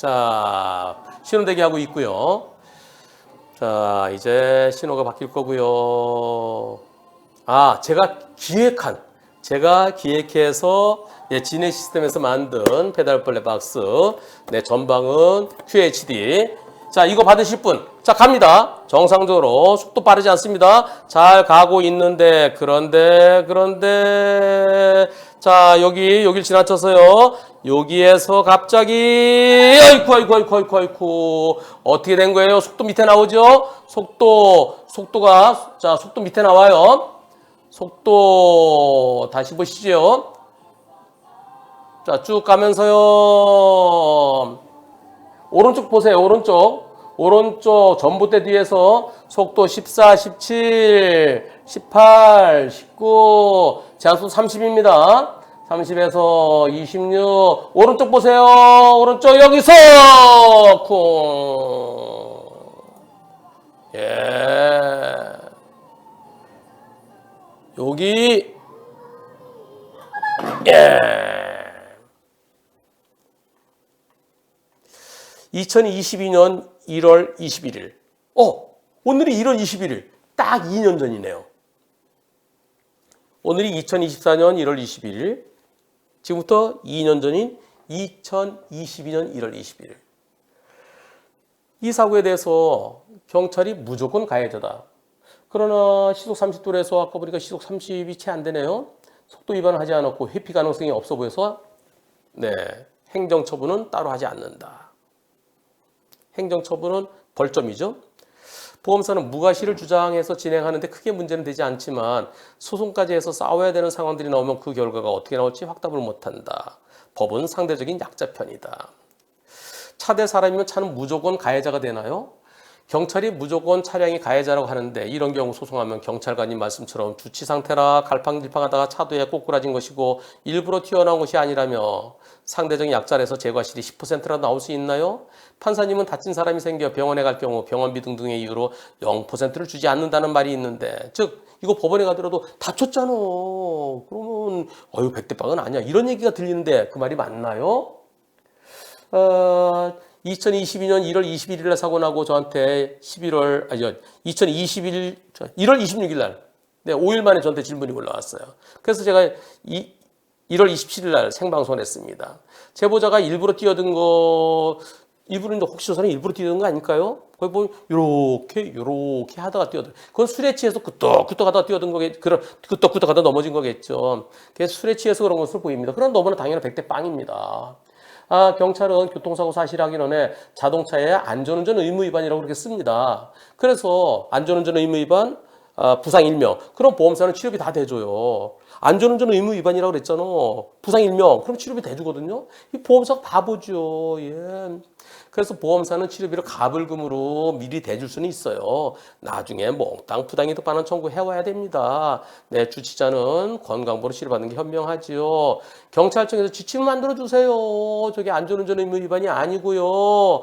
자, 신호 대기하고 있고요. 자, 이제 신호가 바뀔 거고요. 제가 기획해서 진해 시스템에서 만든 페달 블랙박스. 네, 전방은 QHD. 자, 이거 받으실 분. 자, 갑니다. 정상적으로 속도 빠르지 않습니다. 잘 가고 있는데 그런데 자, 여길 지나쳐서요. 여기에서 갑자기 아이쿠 어떻게 된 거예요? 속도 밑에 나오죠? 속도가 속도 밑에 나와요. 속도 다시 보시죠. 자, 쭉 가면서요. 오른쪽 보세요. 오른쪽 전봇대 뒤에서 속도 14, 17, 18, 19, 제한속도 30입니다. 30에서 26. 오른쪽 보세요. 오른쪽 여기서 쿵. 예. 여기 예. 2022년 1월 21일. 오늘이 1월 21일. 딱 2년 전이네요. 오늘이 2024년 1월 21일. 지금부터 2년 전인 2022년 1월 21일. 이 사고에 대해서 경찰이 무조건 가해자다. 그러나 시속 30도에서 아까 보니까 시속 30이 채 안 되네요. 속도 위반을 하지 않았고 회피 가능성이 없어 보여서 행정처분은 따로 하지 않는다. 행정처분은 벌점이죠. 보험사는 무과실을 주장해서 진행하는데 크게 문제는 되지 않지만 소송까지 해서 싸워야 되는 상황들이 나오면 그 결과가 어떻게 나올지 확답을 못한다. 법은 상대적인 약자 편이다. 차 대 사람이면 차는 무조건 가해자가 되나요? 경찰이 무조건 차량이 가해자라고 하는데 이런 경우 소송하면 경찰관님 말씀처럼 주치 상태라 갈팡질팡하다가 차도에 꼬꾸라진 것이고 일부러 튀어나온 것이 아니라며 상대적인 약자에서 제과실이 10%라도 나올 수 있나요? 판사님은 다친 사람이 생겨 병원에 갈 경우 병원비 등등의 이유로 0%를 주지 않는다는 말이 있는데 즉 이거 법원에 가더라도 다쳤잖아. 그러면 100대빵은 아니야. 이런 얘기가 들리는데 그 말이 맞나요? 2022년 1월 21일 날 사고 나고 저한테 1월 26일 날 5일 만에 저한테 질문이 올라왔어요. 그래서 제가 1월 27일 날 생방송을 했습니다. 제보자가 일부러 뛰어든 거 혹시 저 사람이 일부러 뛰어든 거 아닐까요? 거기 보면 요렇게 하다가 뛰어든. 그건 술에 취해서 끄떡끄떡 하다가 뛰어든 거겠죠. 끄떡끄떡 하다가 넘어진 거겠죠. 그래서 술에 취해서 그런 것으로 보입니다. 그럼 너무나 당연한 100대 빵입니다. 경찰은 교통사고 사실 확인원에 자동차의 안전운전 의무 위반이라고 그렇게 씁니다. 그래서 안전운전 의무 위반, 부상 1명. 그럼 보험사는 치료비 다 대줘요. 안전운전 의무 위반이라고 그랬잖아. 부상 1명. 그럼 치료비 대주거든요. 이 보험사가 바보죠. 예. 그래서 보험사는 치료비를 가불금으로 미리 대줄 수는 있어요. 나중에 몽땅 부당이득 반환 청구해와야 됩니다. 주치자는 건강보로 치료받는 게 현명하지요. 경찰청에서 지침을 만들어주세요. 저게 안전운전 의무 위반이 아니고요.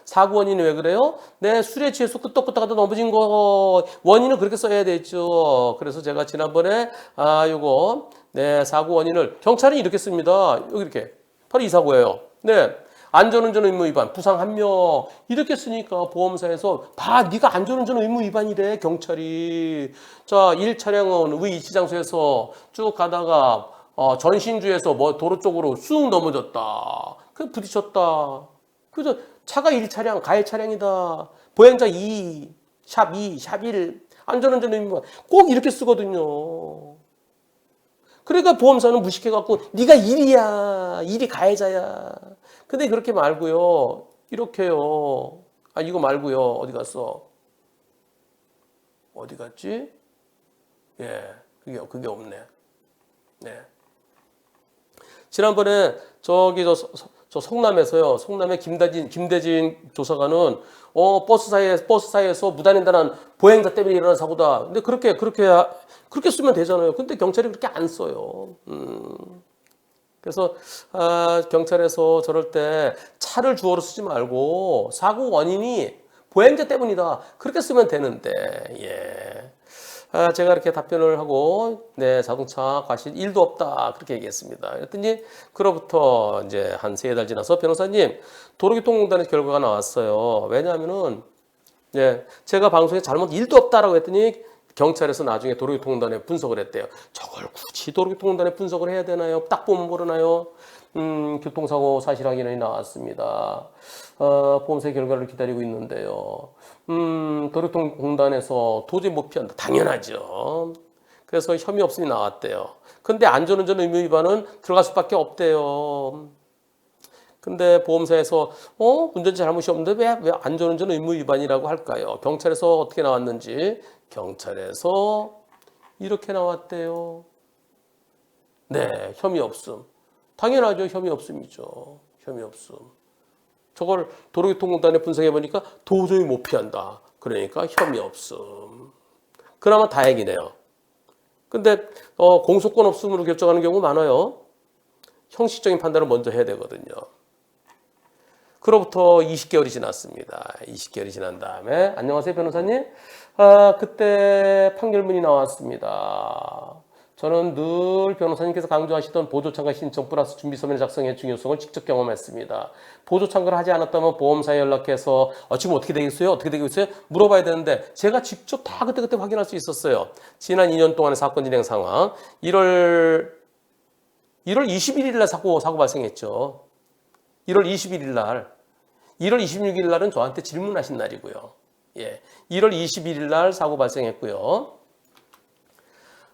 사고 원인이 왜 그래요? 술에 취해서 끄떡끄떡하다 넘어진 거. 원인은 그렇게 써야 되죠. 그래서 제가 지난번에 사고 원인을 경찰은 이렇게 씁니다. 여기 이렇게. 바로 이 사고예요. 안전운전 의무 위반, 부상 1명 이렇게 쓰니까 보험사에서 네가 안전운전 의무 위반이래 경찰이. 자, 1차량은 위 이치장소에서 쭉 가다가 전신주에서 도로 쪽으로 쑥 넘어졌다. 그 부딪혔다. 그래서 차가 1차량, 가해 차량이다. 보행자 2, 샵 1, 안전운전 의무 위반 꼭 이렇게 쓰거든요. 그러니까 보험사는 무식해갖고 네가 1이 가해자야. 근데 그렇게 말고요. 이렇게요. 이거 말고요. 어디 갔어? 어디 갔지? 그게 없네. 지난번에 저 성남에서요. 성남의 김대진 조사관은 버스 사이에서 무단횡단한 보행자 때문에 일어난 사고다. 근데 그렇게 쓰면 되잖아요. 근데 경찰이 그렇게 안 써요. 그래서 경찰에서 저럴 때 차를 주어로 쓰지 말고 사고 원인이 보행자 때문이다. 그렇게 쓰면 되는데 제가 이렇게 답변을 하고, 네, 자동차 과실 1도 없다. 그렇게 얘기했습니다. 그랬더니, 그로부터 이제 한 3달 지나서 변호사님, 도로교통공단의 결과가 나왔어요. 왜냐하면은, 네, 제가 방송에 잘못 1도 없다라고 했더니, 경찰에서 나중에 도로교통공단에 분석을 했대요. 저걸 굳이 도로교통공단에 분석을 해야 되나요? 딱 보면 모르나요? 교통사고 사실 확인이 나왔습니다. 보험사의 결과를 기다리고 있는데요. 도로교통공단에서 도저히 못 피한다. 당연하죠. 그래서 혐의 없음이 나왔대요. 근데 안전운전 의무 위반은 들어갈 수밖에 없대요. 근데 보험사에서 운전자 잘못이 없는데 왜 안전운전 의무 위반이라고 할까요? 경찰에서 어떻게 나왔는지 경찰에서 이렇게 나왔대요. 네, 혐의 없음. 당연하죠. 혐의 없음이죠. 혐의 없음. 저걸 도로교통공단에 분석해보니까 도저히 못 피한다. 그러니까 혐의 없음. 그나마 다행이네요. 근데 공소권 없음으로 결정하는 경우 많아요. 형식적인 판단을 먼저 해야 되거든요. 그로부터 20개월이 지났습니다. 20개월이 지난 다음에 안녕하세요 변호사님. 그때 판결문이 나왔습니다. 저는 늘 변호사님께서 강조하시던 보조참가 신청 플러스 준비서면 작성의 중요성을 직접 경험했습니다. 보조참가를 하지 않았다면 보험사에 연락해서 지금 어떻게 되겠어요? 어떻게 되고 있어요? 물어봐야 되는데 제가 직접 다 그때그때 확인할 수 있었어요. 지난 2년 동안의 사건 진행 상황. 1월 21일 날 사고 발생했죠. 1월 21일 날. 1월 26일 날은 저한테 질문하신 날이고요. 예. 1월 21일 날 사고 발생했고요.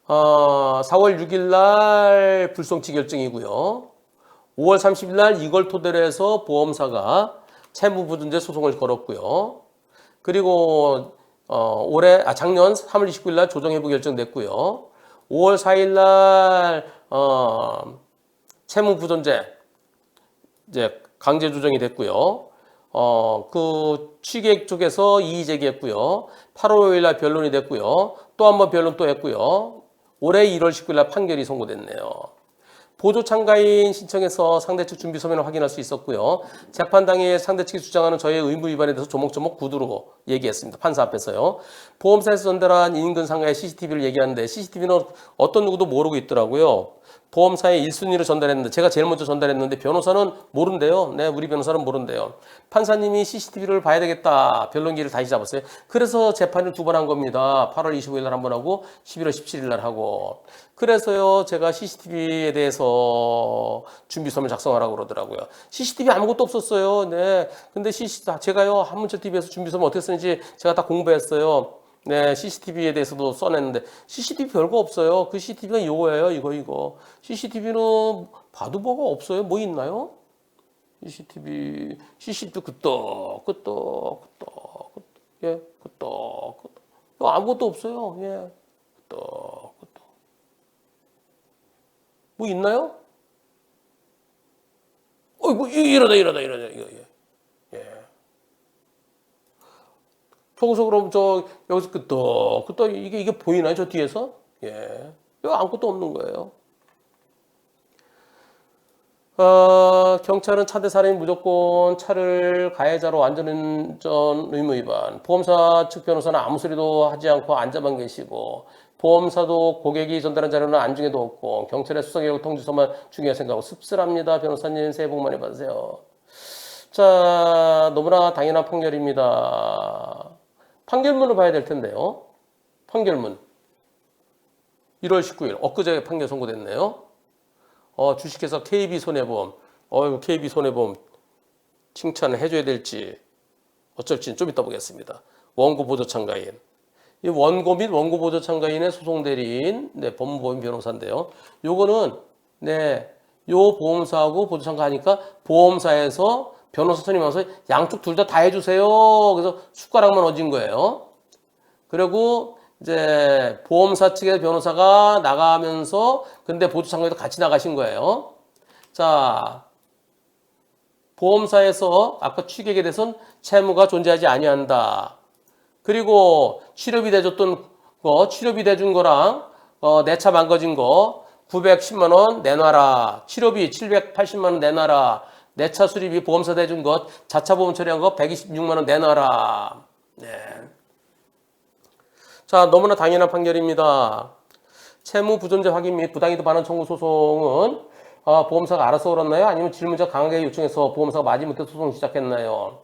4월 6일 날 불송치 결정이고요. 5월 30일 날 이걸 토대로 해서 보험사가 채무부준제 소송을 걸었고요. 그리고 작년 3월 29일 날 조정회부 결정됐고요. 5월 4일 날 채무부준제 이제 강제 조정이 됐고요. 그 취객 쪽에서 이의 제기했고요. 8월 5일 날 변론이 됐고요. 또 한 번 변론 또 했고요. 올해 1월 19일 날 판결이 선고됐네요. 보조 참가인 신청해서 상대 측 준비 서면을 확인할 수 있었고요. 재판 당일 상대 측이 주장하는 저의 의무 위반에 대해서 조목조목 구두로 얘기했습니다. 판사 앞에서요. 보험사에서 전달한 인근 상가의 CCTV를 얘기하는데 CCTV는 어떤 누구도 모르고 있더라고요. 보험사에 1순위로 전달했는데 제가 제일 먼저 전달했는데 변호사는 모른대요. 네, 우리 변호사는 모른대요. 판사님이 CCTV를 봐야 되겠다. 변론기를 다시 잡았어요. 그래서 재판을 2번 한 겁니다. 8월 25일 날 한 번 하고 11월 17일 날 하고. 그래서요 제가 CCTV에 대해서 준비서면 작성하라고 그러더라고요. CCTV 아무것도 없었어요. 네, 근데 제가요 한문철TV에서 준비서면 어떻게 쓰는지 제가 다 공부했어요. 네, CCTV에 대해서도 써냈는데 CCTV 별거 없어요. 그 CCTV가 이거예요. 이거. CCTV는 봐도 뭐가 없어요. 뭐 있나요? CCTV 끄떡. 예, 끄떡. 아무것도 없어요. 예, 끄떡. 뭐 있나요? 뭐 이러다 이거 예. 저기서 그럼 여기서 끄떡 이게 보이나요? 저 뒤에서? 예. 여기 아무것도 없는 거예요. 경찰은 차대 살인 무조건 차를 가해자로 안전운전 의무 위반. 보험사 측 변호사는 아무 소리도 하지 않고 앉아만 계시고 보험사도 고객이 전달한 자료는 안중에도 없고 경찰의 수사개혁 통지서만 중요하게 생각하고 씁쓸합니다. 변호사님 새해 복 많이 받으세요. 자, 너무나 당연한 판결입니다. 판결문을 봐야 될 텐데요. 판결문. 1월 19일, 엊그제 판결 선고됐네요. 주식회사 KB손해보험. 이거 KB손해보험 칭찬을 해줘야 될지 어쩔지는 좀 이따 보겠습니다. 원고 보조 참가인. 이 원고 및 원고 보조 참가인의 소송 대리인, 네, 법무법인 변호사인데요. 요거는, 네, 요 보험사하고 보조 참가하니까 보험사에서 변호사 선임하면서 양쪽 둘 다 해주세요. 그래서 숟가락만 얹은 거예요. 그리고 이제 보험사 측의 변호사가 나가면서 근데 보조 참가에도 같이 나가신 거예요. 자, 보험사에서 아까 취객에 대해서는 채무가 존재하지 아니한다. 그리고 치료비 대줬던 거, 치료비 대준 거랑 내 차 망가진 거 910만 원 내놔라. 치료비 780만 원 내놔라. 내 차 수리비 보험사 대준 것, 자차 보험 처리한 거 126만 원 내놔라. 네. 자, 너무나 당연한 판결입니다. 채무 부존재 확인 및 부당이득 반환 청구 소송은 보험사가 알아서 옳았나요? 아니면 질문자 강하게 요청해서 보험사가 마지못해 소송을 시작했나요?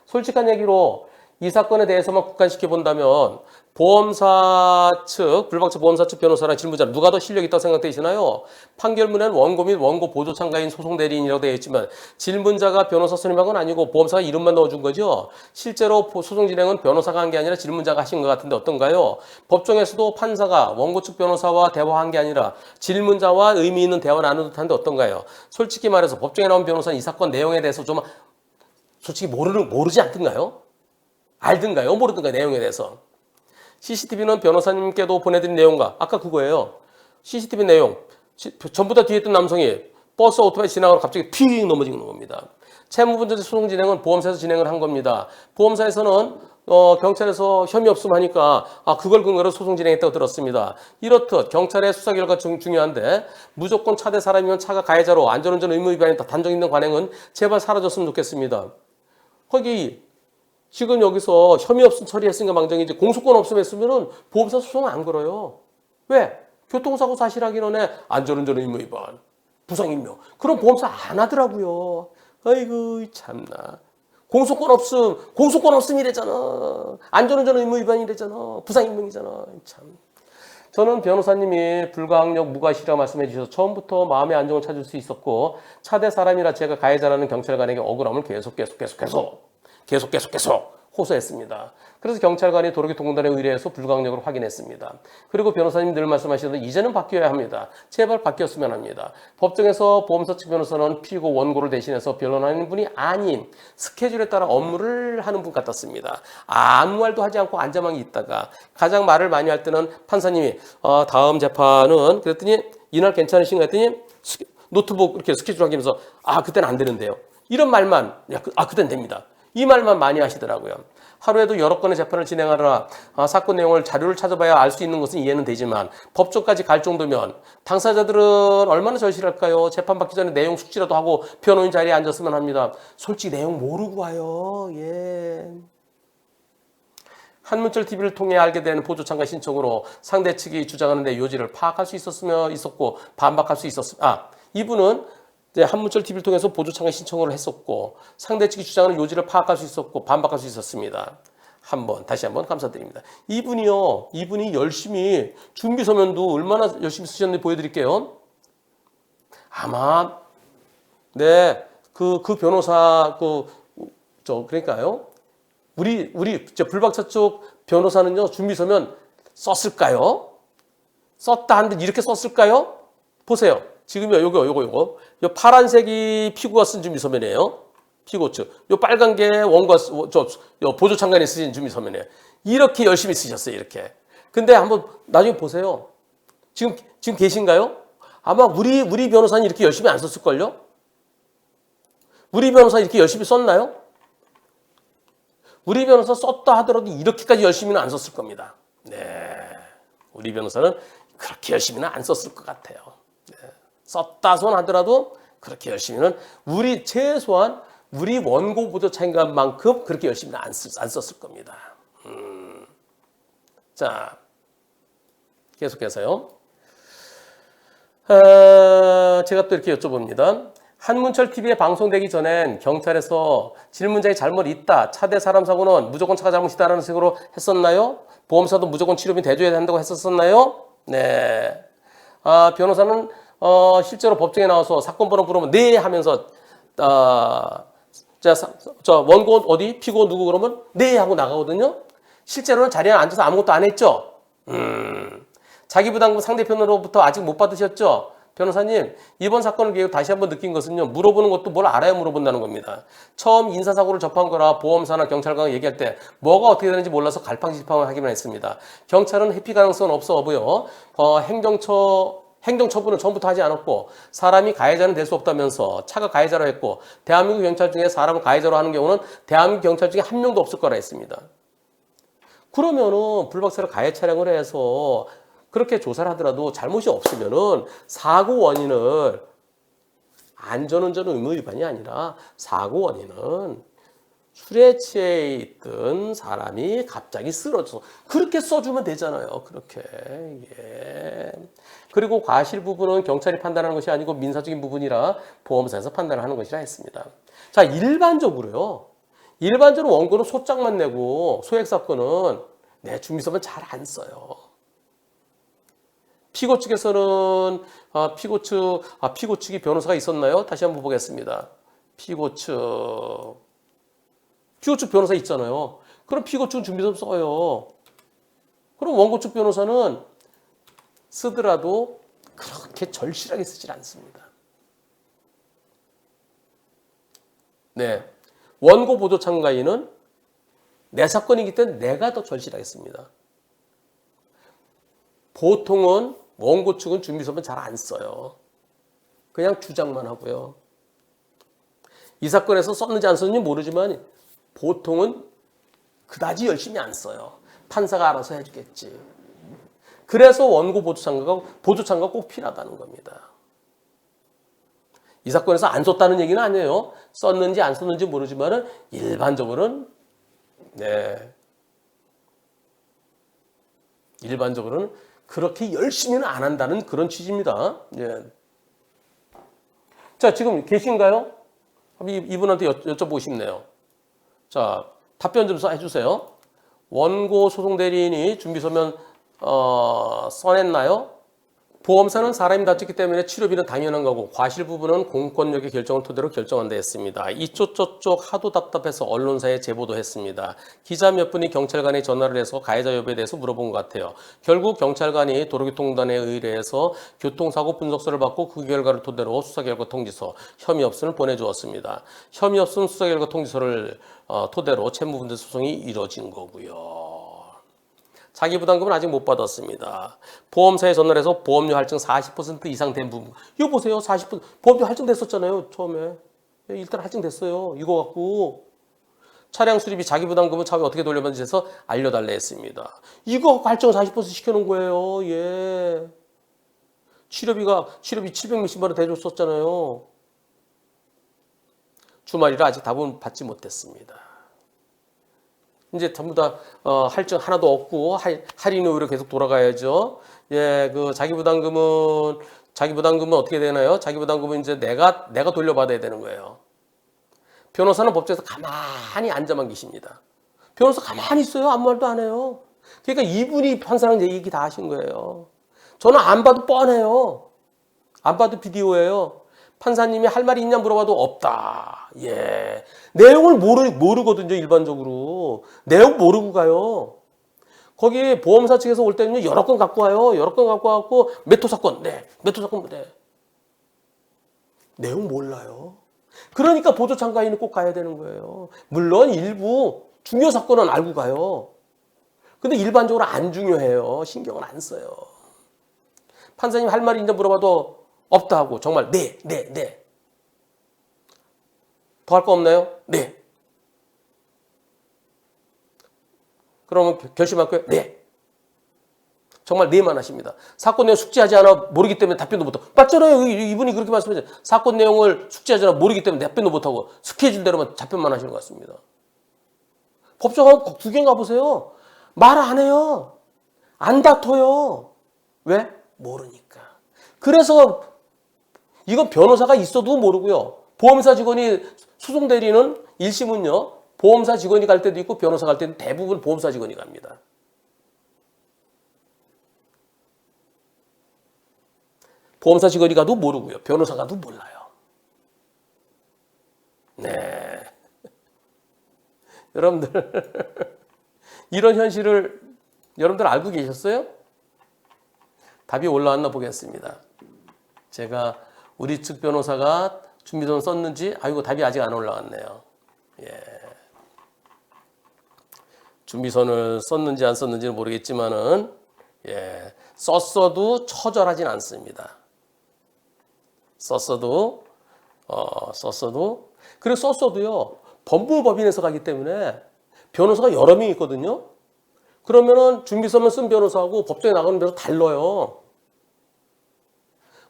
솔직한 얘기로 이 사건에 대해서만 국한시켜 본다면 보험사 측, 불박차 보험사 측 변호사랑 질문자 누가 더 실력 있다고 생각되시나요? 판결문에는 원고 및 원고 보조 참가인 소송 대리인이라고 되어 있지만 질문자가 변호사 선임한 건 아니고 보험사가 이름만 넣어준 거죠. 실제로 소송 진행은 변호사가 한 게 아니라 질문자가 하신 것 같은데 어떤가요? 법정에서도 판사가 원고 측 변호사와 대화한 게 아니라 질문자와 의미 있는 대화를 나눈 듯한데 어떤가요? 솔직히 말해서 법정에 나온 변호사는 이 사건 내용에 대해서 좀 솔직히 모르지 않던가요? 알든가요? 모르든가요? 내용에 대해서. CCTV는 변호사님께도 보내드린 내용과 아까 그거예요. CCTV 내용. 전부 다 뒤에 있던 남성이 버스 오토바이 지나가고 갑자기 픽 넘어지는 겁니다. 채무분쟁 소송 진행은 보험사에서 진행을 한 겁니다. 보험사에서는 경찰에서 혐의 없음 하니까 그걸 근거로 소송 진행했다고 들었습니다. 이렇듯 경찰의 수사 결과 중요한데 무조건 차대 사람이면 차가 가해자로 안전운전 의무 위반이 단정 있는 관행은 제발 사라졌으면 좋겠습니다. 거기 지금 여기서 혐의 없음 처리했으니까 망정이지 공소권 없음 했으면은 보험사 소송 안 걸어요. 왜? 교통사고 사실 확인원에 안전운전 의무 위반, 부상인명. 그럼 보험사 안 하더라고요. 아이고 참나. 공소권 없음 이래잖아. 안전운전 의무 위반이래잖아. 부상인명이잖아. 참. 저는 변호사님이 불가항력 무과실이라 말씀해 주셔서 처음부터 마음의 안정을 찾을 수 있었고 차대 사람이라 제가 가해자라는 경찰관에게 억울함을 계속 호소했습니다. 그래서 경찰관이 도로교통공단에 의뢰해서 불가항력을 확인했습니다. 그리고 변호사님 늘 말씀하시던 이제는 바뀌어야 합니다. 제발 바뀌었으면 합니다. 법정에서 보험사 측 변호사는 피고 원고를 대신해서 변론하는 분이 아닌 스케줄에 따라 업무를 하는 분 같았습니다. 아무 말도 하지 않고 앉아만 있다가 가장 말을 많이 할 때는 판사님이 다음 재판은 그랬더니 이날 괜찮으신가 했더니 노트북 이렇게 스케줄 확인해서 그때는 안 되는데요. 이런 말만 그때는 됩니다. 이 말만 많이 하시더라고요. 하루에도 여러 건의 재판을 진행하느라 사건 내용을 자료를 찾아봐야 알 수 있는 것은 이해는 되지만 법정까지 갈 정도면 당사자들은 얼마나 절실할까요? 재판 받기 전에 내용 숙지라도 하고 변호인 자리에 앉았으면 합니다. 솔직히 내용 모르고 와요. 예. 한문철 TV를 통해 알게 되는 보조 참가 신청으로 상대 측이 주장하는 데 요지를 파악할 수 있었고 반박할 수 이분은 한문철 TV를 통해서 보조 참가 신청을 했었고 상대 측이 주장하는 요지를 파악할 수 있었고 반박할 수 있었습니다. 다시 한번 감사드립니다. 이분이 열심히 준비 서면도 얼마나 열심히 쓰셨는지 보여드릴게요. 아마 그 변호사 그러니까요. 우리 불박차 쪽 변호사는요 준비 서면 썼을까요? 썼다 한데 이렇게 썼을까요? 보세요. 지금요, 요거. 요 파란색이 피고가 쓴 준비서면이에요. 피고 측. 요 빨간 게 원고가, 보조 참관이 쓰신 준비서면이에요. 이렇게 열심히 쓰셨어요, 이렇게. 근데 한번 나중에 보세요. 지금 계신가요? 아마 우리 변호사는 이렇게 열심히 안 썼을걸요? 우리 변호사 이렇게 열심히 썼나요? 우리 변호사 썼다 하더라도 이렇게까지 열심히는 안 썼을 겁니다. 네. 우리 변호사는 그렇게 열심히는 안 썼을 것 같아요. 썼다 손 하더라도 그렇게 열심히는 최소한 우리 원고 보조 참관만큼 그렇게 열심히는 안 썼을 겁니다. 자, 계속해서요. 제가 또 이렇게 여쭤봅니다. 한문철 TV에 방송되기 전엔 경찰에서 질문자의 잘못이 있다. 차대 사람 사고는 무조건 차가 잘못이다라는 식으로 했었나요? 보험사도 무조건 치료비 대줘야 된다고 했었나요? 네. 변호사는 실제로 법정에 나와서 사건 번호 물으면 네 하면서 원고 어디 피고 누구 그러면 네 하고 나가거든요. 실제로는 자리에 앉아서 아무것도 안 했죠. 자기 부담금 상대편으로부터 아직 못 받으셨죠. 변호사님 이번 사건을 계기로 다시 한번 느낀 것은요. 물어보는 것도 뭘 알아야 물어본다는 겁니다. 처음 인사사고를 접한 거라 보험사나 경찰관과 얘기할 때 뭐가 어떻게 되는지 몰라서 갈팡질팡을 하기만 했습니다. 경찰은 회피 가능성은 없어 보여 행정처분은 처음부터 하지 않았고 사람이 가해자는 될 수 없다면서 차가 가해자로 했고 대한민국 경찰 중에 사람을 가해자로 하는 경우는 대한민국 경찰 중에 한 명도 없을 거라 했습니다. 그러면은 불박차를 가해 차량을 해서 그렇게 조사를 하더라도 잘못이 없으면은 사고 원인을 안전운전 의무 위반이 아니라 사고 원인은 술에 취해 있던 사람이 갑자기 쓰러져서 그렇게 써주면 되잖아요. 그렇게. 예. 그리고 과실 부분은 경찰이 판단하는 것이 아니고 민사적인 부분이라 보험사에서 판단하는 것이라 했습니다. 자, 일반적으로요. 일반적으로 원고는 소장만 내고 소액 사건은 준비서면 잘 안 써요. 피고 측에서는 피고 측이 변호사가 있었나요? 다시 한번 보겠습니다. 피고 측 변호사 있잖아요. 그럼 피고 측은 준비서면 써요. 그럼 원고 측 변호사는 쓰더라도 그렇게 절실하게 쓰질 않습니다. 네. 원고 보조 참가인은 내 사건이기 때문에 내가 더 절실하게 씁니다. 보통은 원고 측은 준비서면 잘 안 써요. 그냥 주장만 하고요. 이 사건에서 썼는지 안 썼는지 모르지만 보통은 그다지 열심히 안 써요. 판사가 알아서 해주겠지. 그래서 원고 보조 참가가 꼭 필요하다는 겁니다. 이 사건에서 안 썼다는 얘기는 아니에요. 썼는지 안 썼는지 모르지만 일반적으로는 그렇게 열심히는 안 한다는 그런 취지입니다. 예. 자, 지금 계신가요? 이분한테 여쭤보고 싶네요. 자, 답변 좀 해주세요. 원고 소송 대리인이 준비서면 써냈나요? 보험사는 사람이 다쳤기 때문에 치료비는 당연한 거고 과실 부분은 공권력의 결정을 토대로 결정한다 했습니다. 이쪽 저쪽 하도 답답해서 언론사에 제보도 했습니다. 기자 몇 분이 경찰관에 전화를 해서 가해자 여부에 대해서 물어본 것 같아요. 결국 경찰관이 도로교통단에 의뢰해서 교통사고 분석서를 받고 그 결과를 토대로 수사결과 통지서, 혐의 없음을 보내주었습니다. 혐의 없음 수사결과 통지서를 토대로 채무분쟁 소송이 이뤄진 거고요. 자기 부담금은 아직 못 받았습니다. 보험사에 전화를 해서 보험료 할증 40% 이상 된 부분. 이거 보세요. 40% 보험료 할증됐었잖아요. 처음에. 일단 할증됐어요. 이거 갖고 차량 수리비 자기 부담금은 차후에 어떻게 돌려받는지 해서 알려달라 했습니다. 이거 갖고 할증 40% 시켜놓은 거예요. 예. 치료비 700몇십만 원 대줬었잖아요. 주말이라 아직 답은 받지 못했습니다. 이제 전부 다 할증 하나도 없고 할인 후로 계속 돌아가야죠. 예, 그 자기 부담금은 어떻게 되나요? 자기 부담금은 이제 내가 돌려받아야 되는 거예요. 변호사는 법정에서 가만히 앉아만 계십니다. 변호사 가만히 있어요. 아무 말도 안 해요. 그러니까 이분이 판사랑 얘기 다 하신 거예요. 저는 안 봐도 뻔해요. 안 봐도 비디오예요. 판사님이 할 말이 있냐 물어봐도 없다. 예. 내용을 모르거든요, 일반적으로. 내용 모르고 가요. 거기 보험사 측에서 올 때는요, 여러 건 갖고 와요. 여러 건 갖고 와갖고, 몇 호 사건, 몇 호 사건, 내용 몰라요. 그러니까 보조 참가인은 꼭 가야 되는 거예요. 물론 일부 중요 사건은 알고 가요. 근데 일반적으로 안 중요해요. 신경을 안 써요. 판사님 할 말이 있냐 물어봐도 없다 하고 정말 네. 더 할 거 없나요? 네. 그러면 결심할까요? 네. 정말 네만 하십니다. 사건 내용 숙지하지 않아 모르기 때문에 답변도 못하고. 맞잖아요. 이분이 그렇게 말씀하셨잖아요. 사건 내용을 숙지하지 않아 모르기 때문에 답변도 못하고 스케줄대로만 답변만 하시는 것 같습니다. 법정 구경 가보세요. 말 안 해요. 안 다퉈요. 왜? 모르니까. 그래서 이건 변호사가 있어도 모르고요. 보험사 직원이 소송 대리는 1심은요. 보험사 직원이 갈 때도 있고 변호사 갈 때는 대부분 보험사 직원이 갑니다. 보험사 직원이 가도 모르고요. 변호사 가도 몰라요. 네. 여러분들 이런 현실을 여러분들 알고 계셨어요? 답이 올라왔나 보겠습니다. 제가 우리 측 변호사가 준비서면 썼는지 답이 아직 안 올라왔네요. 예. 준비서를 썼는지 안 썼는지는 모르겠지만은 썼어도 처절하진 않습니다. 썼어도 그리고 썼어도요. 법무법인에서 가기 때문에 변호사가 여러 명 있거든요. 그러면은 준비서면 쓴 변호사하고 법정에 나가는 변호사 달라요.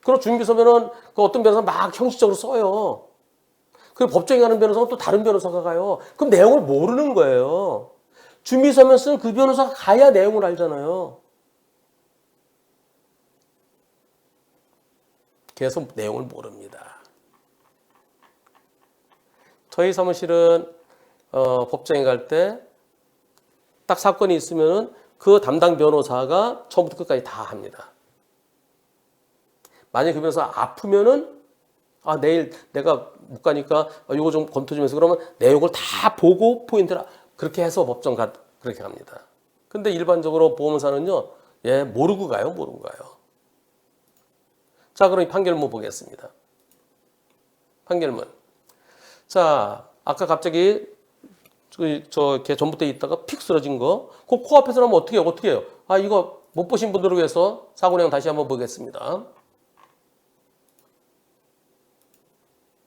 그럼 준비서면은 그 어떤 변호사 막 형식적으로 써요. 그리고 법정에 가는 변호사가 또 다른 변호사가 가요. 그럼 내용을 모르는 거예요. 준비 서면 쓴 그 변호사가 가야 내용을 알잖아요. 그래서 내용을 모릅니다. 저희 사무실은 법정에 갈 때 딱 사건이 있으면 그 담당 변호사가 처음부터 끝까지 다 합니다. 만약에 그 변호사 아프면은 내일 내가 못 가니까 이거 좀 검토 좀 해서 그러면 내용을 다 보고 포인트를 그렇게 해서 법정 그렇게 갑니다. 근데 일반적으로 보험사는요, 모르고 가요. 자, 그럼 이 판결문 보겠습니다. 판결문. 자, 아까 갑자기 걔 전봇대에 있다가 픽 쓰러진 거, 그 코앞에서 하면 어떻게 해요? 이거 못 보신 분들을 위해서 사고 내용 다시 한번 보겠습니다.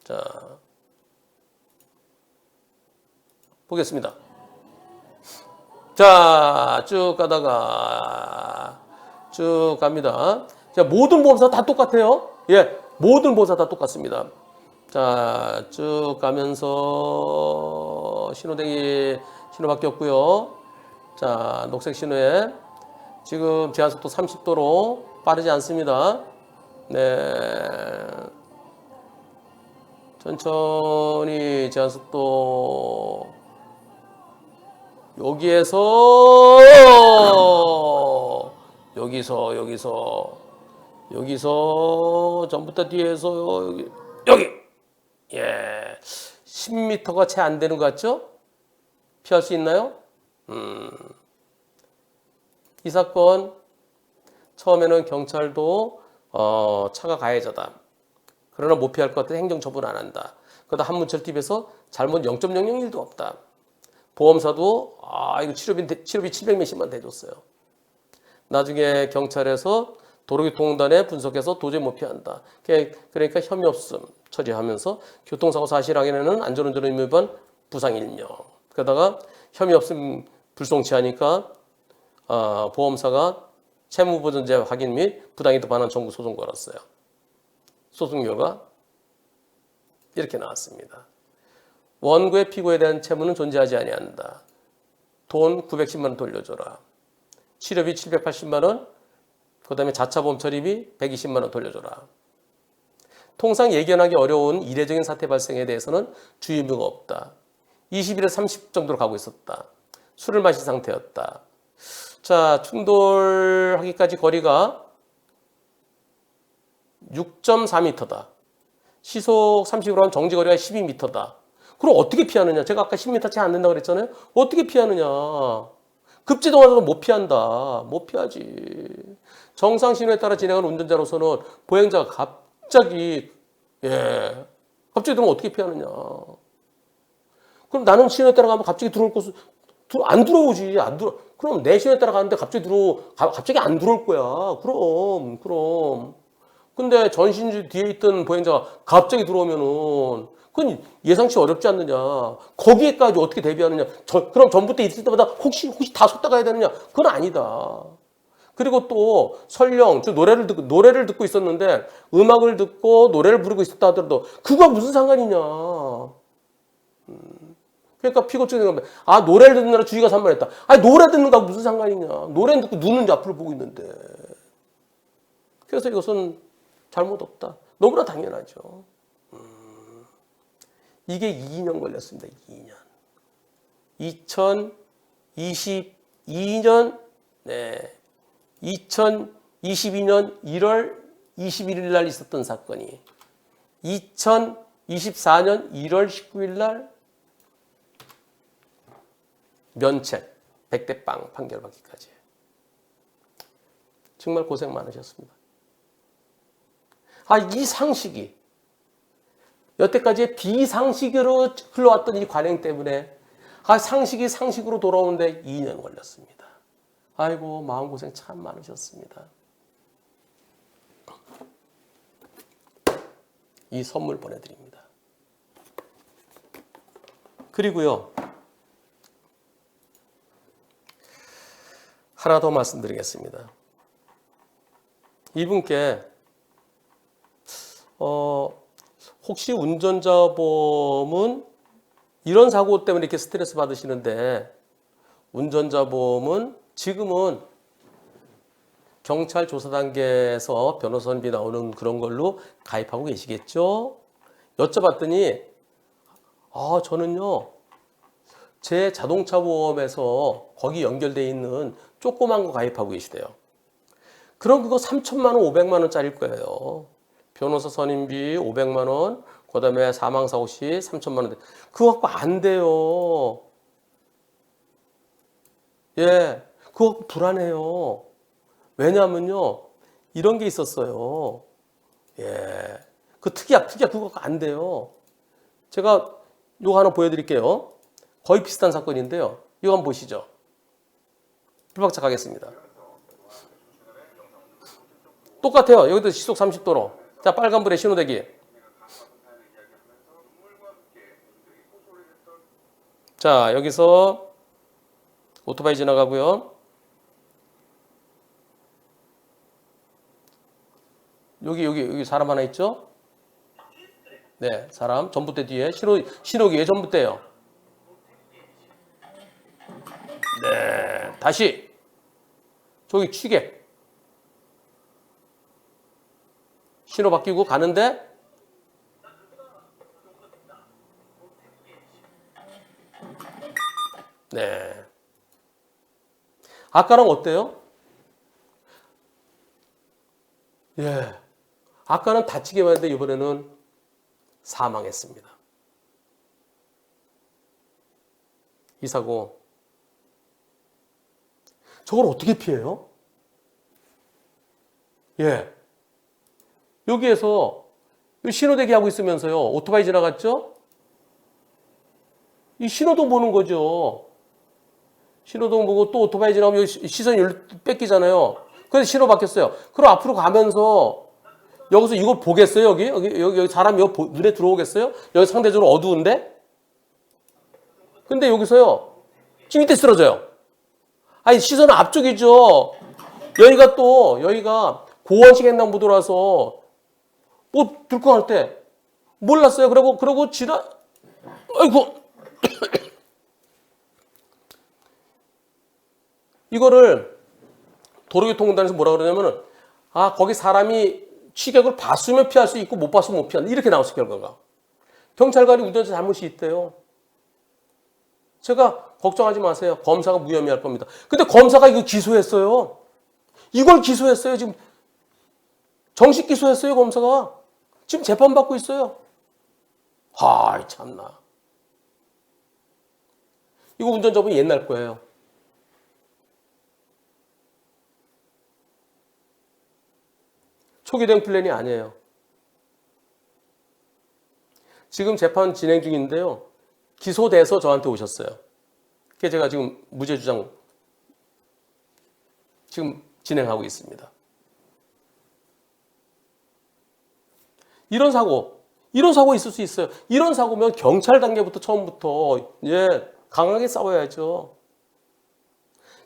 자, 보겠습니다. 자, 쭉 가다가 쭉 갑니다. 자, 모든 보험사 다 똑같아요. 모든 보험사 다 똑같습니다. 자, 쭉 가면서 신호등이 신호 바뀌었고요. 자, 녹색 신호에 지금 제한속도 30도로 빠르지 않습니다. 네. 천천히 제한속도 여기서 전부터 뒤에서 여기 10m가 채 안 되는 것 같죠? 피할 수 있나요? 이 사건 처음에는 경찰도 차가 가해자다. 그러나 못 피할 것 같아 행정처분 안 한다. 그러다 한문철 TV에서 잘못 0.001도 없다. 보험사도 이거 치료비 700몇십만 대줬어요. 나중에 경찰에서 도로교통공단에 분석해서 도저히 못 피한다. 그러니까 혐의 없음 처리하면서 교통사고 사실 확인에는 안전운전 의무 위반 부상 1명. 그러다가 혐의 없음 불송치하니까 보험사가 채무보전제 확인 및 부당이득 반환 청구 소송 걸었어요. 소송 결과 이렇게 나왔습니다. 원고의 피고에 대한 채무는 존재하지 아니한다. 돈 910만 원 돌려줘라. 치료비 780만 원, 그 다음에 자차 보험 처리비 120만 원 돌려줘라. 통상 예견하기 어려운 이례적인 사태 발생에 대해서는 주의 의무가 없다. 20일에서 30 정도로 가고 있었다. 술을 마신 상태였다. 자, 충돌하기까지 거리가 6.4m다. 시속 30으로 하면 정지거리가 12m다. 그럼 어떻게 피하느냐? 제가 아까 10m 채 안 된다고 그랬잖아요. 어떻게 피하느냐? 급제동하다도 못 피한다. 못 피하지. 정상 신호에 따라 진행하는 운전자로서는 보행자가 갑자기 들어오면 어떻게 피하느냐? 그럼 나는 신호에 따라 가면 갑자기 들어올 것을 안 들어오지. 안 들어. 그럼 내 신호에 따라 가는데 갑자기 안 들어올 거야. 그럼. 근데 전신주 뒤에 있던 보행자가 갑자기 들어오면은 그건 예상치 어렵지 않느냐. 거기에까지 어떻게 대비하느냐. 그럼 전부터 있을 때마다 혹시 다 섰다 가야 되느냐. 그건 아니다. 그리고 또 설령 노래를 듣고 있었는데 음악을 듣고 노래를 부르고 있었다 하더라도 그거가 무슨 상관이냐. 그러니까 피고증이 노래를 듣느라 주의가 산만했다. 노래 듣는 거하고 무슨 상관이냐. 노래는 듣고 눈은 앞을 보고 있는데. 그래서 이것은 잘못 없다. 너무나 당연하죠. 이게 2년 걸렸습니다. 2년. 2022년 1월 21일 날 있었던 사건이 2024년 1월 19일 날 면책 100대 빵 판결받기까지. 정말 고생 많으셨습니다. 이 상식이 여태까지 비상식으로 흘러왔던 이 관행 때문에 상식이 상식으로 돌아오는데 2년 걸렸습니다. 아이고 마음고생 참 많으셨습니다. 이 선물 보내드립니다. 그리고요. 하나 더 말씀드리겠습니다. 이분께 혹시 운전자 보험은 이런 사고 때문에 이렇게 스트레스 받으시는데 운전자 보험은 지금은 경찰 조사 단계에서 변호사비 나오는 그런 걸로 가입하고 계시겠죠? 여쭤봤더니 저는요 제 자동차 보험에서 거기 연결돼 있는 조그만 거 가입하고 계시대요. 그럼 그거 3천만 원, 500만 원짜리일 거예요. 변호사 선임비 500만 원, 그다음에 사망사고 시 3천만 원. 그거 갖고 안 돼요. 예, 그거 갖고 불안해요. 왜냐하면요, 이런 게 있었어요. 예, 그 특약 그거 갖고 안 돼요. 제가 이거 하나 보여드릴게요. 거의 비슷한 사건인데요. 이거 한번 보시죠. 불박차 가겠습니다. 똑같아요. 여기도 시속 30도로. 자, 빨간불에 신호대기. 자, 여기서 오토바이 지나가고요. 여기 사람 하나 있죠? 네, 사람 전봇대 뒤에 신호기에 전봇대요. 네, 다시 저기 취객 신호 바뀌고 가는데 네, 아까랑 어때요? 예, 아까는 다치게만 했는데 이번에는 사망했습니다. 이 사고 저걸 어떻게 피해요? 예. 여기에서 신호대기 하고 있으면서요. 오토바이 지나갔죠? 이 신호등 보는 거죠. 신호등 보고 또 오토바이 지나가면 시선이 뺏기잖아요. 그래서 신호 바뀌었어요. 그럼 앞으로 가면서 여기서 이걸 보겠어요? 여기 사람이 눈에 들어오겠어요? 여기 상대적으로 어두운데? 근데 여기서요. 지금 이때 쓰러져요. 아니 시선은 앞쪽이죠. 여기가 고원식 횡단보도라서 뭐 들고 갈 때 몰랐어요. 그러고 아이고 이거를 도로교통공단에서 뭐라 그러냐면은 거기 사람이 취객을 봤으면 피할 수 있고 못 봤으면 못 피한다. 이렇게 나왔을 결과가. 경찰관이 운전자 잘못이 있대요. 제가 걱정하지 마세요. 검사가 무혐의할 겁니다. 근데 검사가 이거 기소했어요. 이걸 기소했어요. 지금 정식 기소했어요. 검사가. 지금 재판받고 있어요. 참나. 이거 운전자분이 옛날 거예요. 초기 대응 플랜이 아니에요. 지금 재판 진행 중인데요. 기소돼서 저한테 오셨어요. 그래서 제가 지금 무죄 주장 지금 진행하고 있습니다. 이런 사고 있을 수 있어요. 이런 사고면 경찰 단계부터 처음부터 강하게 싸워야죠.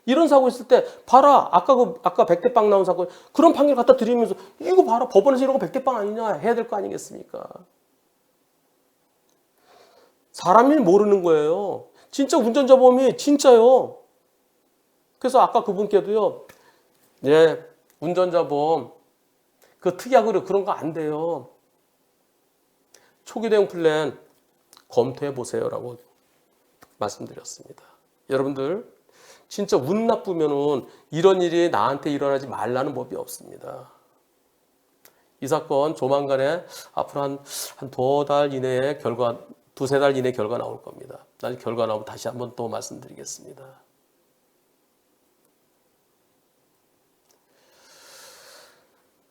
이런 사고 있을 때 봐라 아까 백대빵 나온 사건 그런 판결 갖다 드리면서 이거 봐라 법원에서 이런 거 백대빵 아니냐 해야 될 거 아니겠습니까? 사람이 모르는 거예요. 진짜 운전자 보험이 진짜요. 그래서 아까 그분께도요. 운전자 보험 그 특약으로 그런 거 안 돼요. 초기 대응 플랜 검토해 보세요라고 말씀드렸습니다. 여러분들 진짜 운 나쁘면은 이런 일이 나한테 일어나지 말라는 법이 없습니다. 이 사건 조만간에 앞으로 한 두세 달 이내에 결과 나올 겁니다. 나중에 결과 나오면 다시 한번 또 말씀드리겠습니다.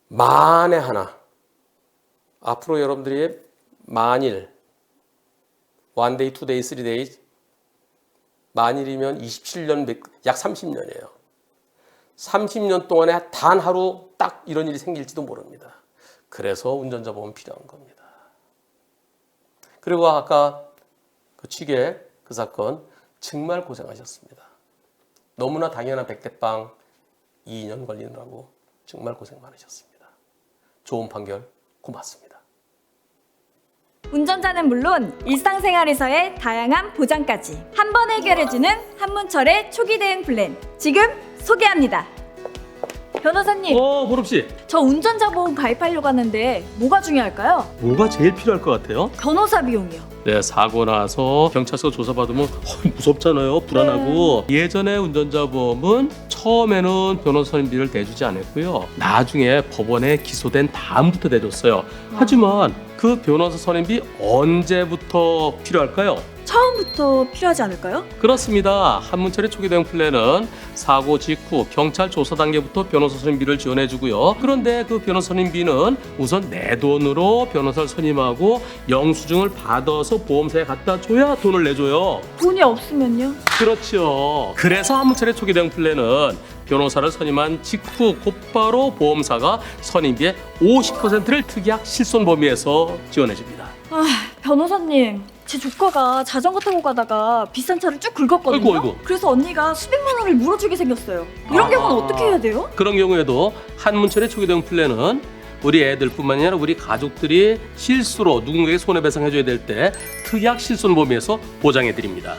만에 하나 앞으로 여러분들이 만일 one day, two day, three day 만일이면 27년 약 30년이에요. 30년 동안에 단 하루 딱 이런 일이 생길지도 모릅니다. 그래서 운전자 보험 필요한 겁니다. 그리고 아까 그 취객 그 사건 정말 고생하셨습니다. 너무나 당연한 백대빵 2년 걸리느라고 정말 고생 많으셨습니다. 좋은 판결 고맙습니다. 운전자는 물론 일상생활에서의 다양한 보장까지 한 번 해결해주는 한문철의 초기 대응 플랜 지금 소개합니다. 변호사님, 보름 씨, 저 운전자 보험 가입하려고 하는데 뭐가 중요할까요? 뭐가 제일 필요할 것 같아요? 변호사 비용이요. 네, 사고 나서 경찰서 조사받으면 무섭잖아요. 불안하고. 예전에 운전자 보험은 처음에는 변호사님비를 내주지 않았고요. 나중에 법원에 기소된 다음부터 내줬어요. 하지만 그 변호사 선임비 언제부터 필요할까요? 처음부터 필요하지 않을까요? 그렇습니다. 한문철의 초기 대응 플랜은 사고 직후 경찰 조사 단계부터 변호사 선임비를 지원해주고요. 그런데 그 변호사 선임비는 우선 내 돈으로 변호사를 선임하고 영수증을 받아서 보험사에 갖다 줘야 돈을 내줘요. 돈이 없으면요? 그렇죠. 그래서 한문철의 초기 대응 플랜은 변호사를 선임한 직후 곧바로 보험사가 선임비의 50%를 특약 실손 범위에서 지원해줍니다. 변호사님, 제 조카가 자전거 타고 가다가 비싼 차를 쭉 긁었거든요. 아이고. 그래서 언니가 수백만 원을 물어주게 생겼어요. 이런 경우는 어떻게 해야 돼요? 그런 경우에도 한문철의 초기 대응 플랜은 우리 애들뿐만 아니라 우리 가족들이 실수로 누군가에게 손해배상해줘야 될 때 특약 실손 범위에서 보장해드립니다.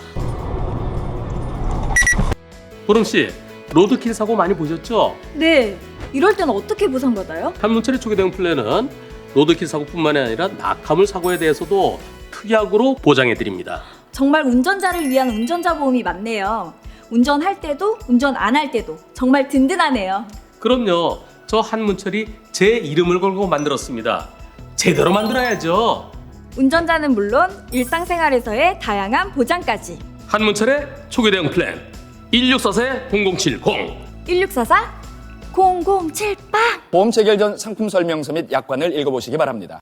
보름 씨, 로드킬 사고 많이 보셨죠? 네. 이럴 때는 어떻게 보상받아요? 한문철의 초기 대응 플랜은 로드킬 사고뿐만 아니라 낙하물 사고에 대해서도 특약으로 보장해드립니다. 정말 운전자를 위한 운전자 보험이 많네요. 운전할 때도 운전 안 할 때도 정말 든든하네요. 그럼요. 저 한문철이 제 이름을 걸고 만들었습니다. 제대로 만들어야죠. 운전자는 물론 일상생활에서의 다양한 보장까지. 한문철의 초기 대응 플랜 1644-0070 1644 0078 보험 체결 전 상품 설명서 및 약관을 읽어보시기 바랍니다.